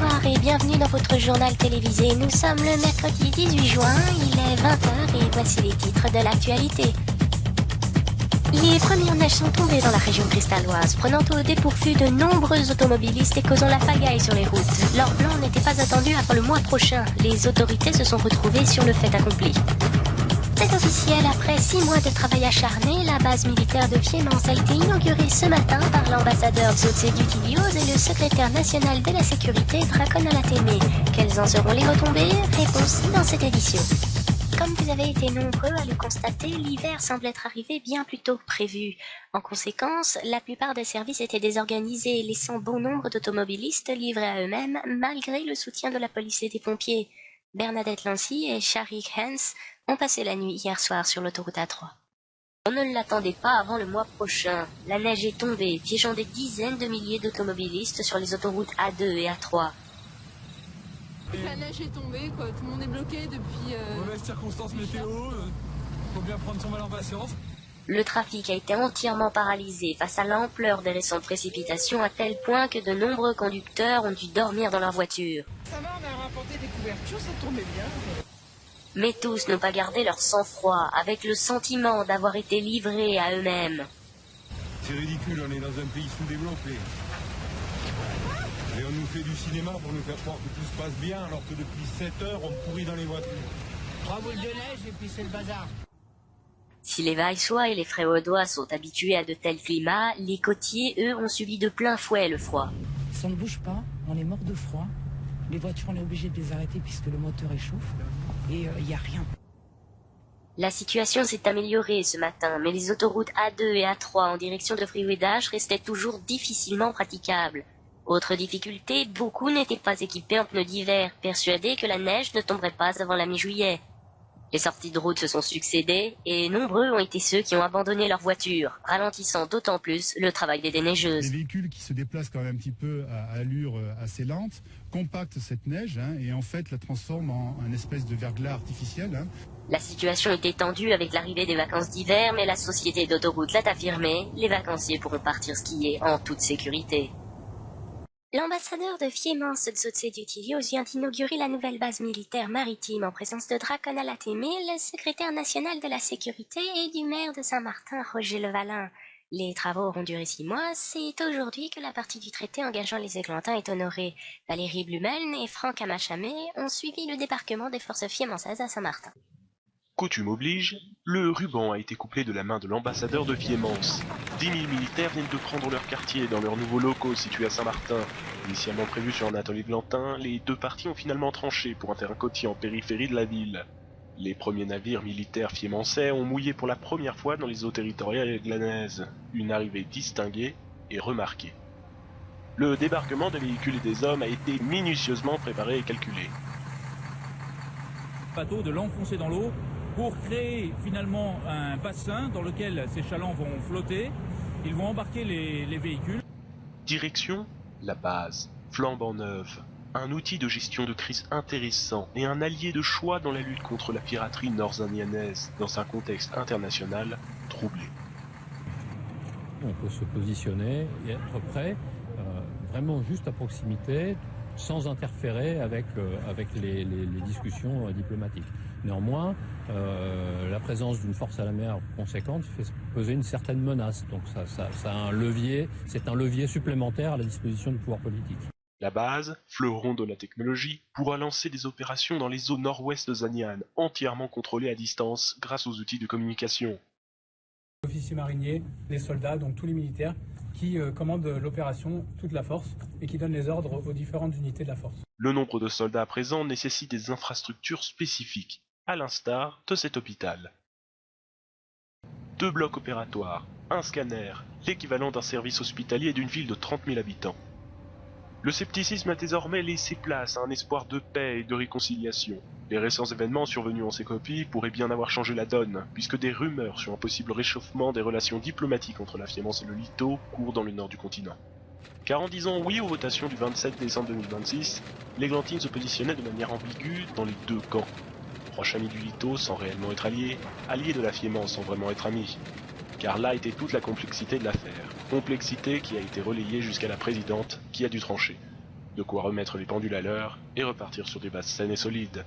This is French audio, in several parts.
Bonsoir et bienvenue dans votre journal télévisé. Nous sommes le mercredi 18 juin, il est 20h et voici les titres de l'actualité. Les premières neiges sont tombées dans la région cristalloise, prenant au dépourvu de nombreux automobilistes et causant la pagaille sur les routes. Leur plan n'était pas attendu avant le mois prochain. Les autorités se sont retrouvées sur le fait accompli. C'est officiel, après 6 mois de travail acharné, la base militaire de Fiémance a été inaugurée ce matin par l'ambassadeur Xhotsé Dutilios et le secrétaire national de la sécurité Dracon Alatémé. Quelles en seront les retombées? Réponse dans cette édition. Comme vous avez été nombreux à le constater, l'hiver semble être arrivé bien plus tôt que prévu. En conséquence, la plupart des services étaient désorganisés, laissant bon nombre d'automobilistes livrés à eux-mêmes malgré le soutien de la police et des pompiers. Bernadette Lancy et Sharik Hens ont passé la nuit hier soir sur l'autoroute A3. On ne l'attendait pas avant le mois prochain. La neige est tombée, piégeant des dizaines de milliers d'automobilistes sur les autoroutes A2 et A3. La neige est tombée, quoi. Tout le monde est bloqué depuis... Mauvaise circonstance météo, faut bien prendre son mal en patience. Le trafic a été entièrement paralysé face à l'ampleur des récentes précipitations à tel point que de nombreux conducteurs ont dû dormir dans leur voiture. Ça va, on a rapporté des couvertures, ça tournait bien. Mais tous n'ont pas gardé leur sang-froid, avec le sentiment d'avoir été livrés à eux-mêmes. C'est ridicule, on est dans un pays sous-développé. Et on nous fait du cinéma pour nous faire croire que tout se passe bien, alors que depuis 7 heures, on pourrit dans les voitures. 3 boules de neige et puis c'est le bazar. Si les Vailsois et les Fréaudois sont habitués à de tels climats, les côtiers, eux, ont subi de plein fouet le froid. Ça ne bouge pas, on est mort de froid. Les voitures, on est obligé de les arrêter puisque le moteur échauffe. Et il n'y a rien. La situation s'est améliorée ce matin, mais les autoroutes A2 et A3 en direction de Friouédache restaient toujours difficilement praticables. Autre difficulté, beaucoup n'étaient pas équipés en pneus d'hiver, persuadés que la neige ne tomberait pas avant la mi-juillet. Les sorties de route se sont succédées, et nombreux ont été ceux qui ont abandonné leur voiture, ralentissant d'autant plus le travail des déneigeuses. Les véhicules qui se déplacent quand même un petit peu à allure assez lente compactent cette neige et en fait la transforment en une espèce de verglas artificiel. La situation était tendue avec l'arrivée des vacances d'hiver, mais la société d'autoroute l'a affirmé, les vacanciers pourront partir skier en toute sécurité. L'ambassadeur de Fiémance Xhotsé Dutilios vient d'inaugurer la nouvelle base militaire maritime en présence de Dracon Alatémé, le secrétaire national de la sécurité et du maire de Saint-Martin, Roger Levalin. Les travaux auront duré 6 mois, c'est aujourd'hui que la partie du traité engageant les Églantins est honorée. Valérie Blumel et Franck Amachamé ont suivi le débarquement des forces fiémancaises à Saint-Martin. Coutume oblige, le ruban a été couplé de la main de l'ambassadeur de Fiémance. 10 000 militaires viennent de prendre leur quartier dans leurs nouveaux locaux situés à Saint-Martin. Initialement prévu sur un atelier glantin, les deux parties ont finalement tranché pour un terrain côtier en périphérie de la ville. Les premiers navires militaires fiémançais ont mouillé pour la première fois dans les eaux territoriales glanaises. Une arrivée distinguée et remarquée. Le débarquement des véhicules et des hommes a été minutieusement préparé et calculé. Bateau de l'enfoncer dans l'eau pour créer finalement un bassin dans lequel ces chalands vont flotter. Ils vont embarquer les véhicules. Direction, la base, flambant neuve. Un outil de gestion de crise intéressant et un allié de choix dans la lutte contre la piraterie nord-indianaise dans un contexte international troublé. On peut se positionner et être prêt vraiment juste à proximité, sans interférer avec les discussions diplomatiques. Néanmoins, la présence d'une force à la mer conséquente fait peser une certaine menace. Donc ça a un levier, c'est un levier supplémentaire à la disposition du pouvoir politique. La base, fleuron de la technologie, pourra lancer des opérations dans les eaux nord-ouest de Zanian, entièrement contrôlées à distance grâce aux outils de communication. Les officiers mariniers, les soldats, donc tous les militaires qui commandent l'opération, toute la force, et qui donnent les ordres aux différentes unités de la force. Le nombre de soldats présents nécessite des infrastructures spécifiques, à l'instar de cet hôpital. 2 blocs opératoires, un scanner, l'équivalent d'un service hospitalier d'une ville de 30 000 habitants. Le scepticisme a désormais laissé place à un espoir de paix et de réconciliation. Les récents événements survenus en ces copies pourraient bien avoir changé la donne, puisque des rumeurs sur un possible réchauffement des relations diplomatiques entre la Fiémance et le Lito courent dans le nord du continent. Car en disant oui aux votations du 27 décembre 2026, l'Églantine se positionnait de manière ambiguë dans les deux camps. Proche ami du Lito sans réellement être allié, allié de la Fiémance sans vraiment être ami. Car là était toute la complexité de l'affaire, complexité qui a été relayée jusqu'à la présidente qui a dû trancher. De quoi remettre les pendules à l'heure et repartir sur des bases saines et solides.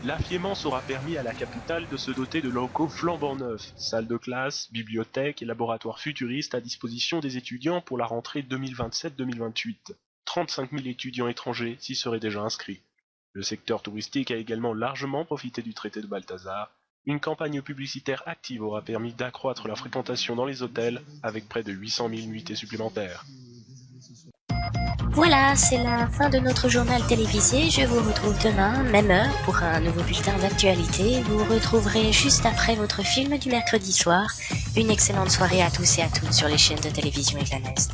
L'affiaiement aura permis à la capitale de se doter de locaux flambant neufs, salles de classe, bibliothèques et laboratoires futuristes à disposition des étudiants pour la rentrée 2027-2028. 35 000 étudiants étrangers s'y seraient déjà inscrits. Le secteur touristique a également largement profité du traité de Balthazar. Une campagne publicitaire active aura permis d'accroître la fréquentation dans les hôtels avec près de 800 000 nuitées supplémentaires. Voilà, c'est la fin de notre journal télévisé. Je vous retrouve demain, même heure, pour un nouveau bulletin d'actualité. Vous retrouverez juste après votre film du mercredi soir. Une excellente soirée à tous et à toutes sur les chaînes de télévision iglanaise.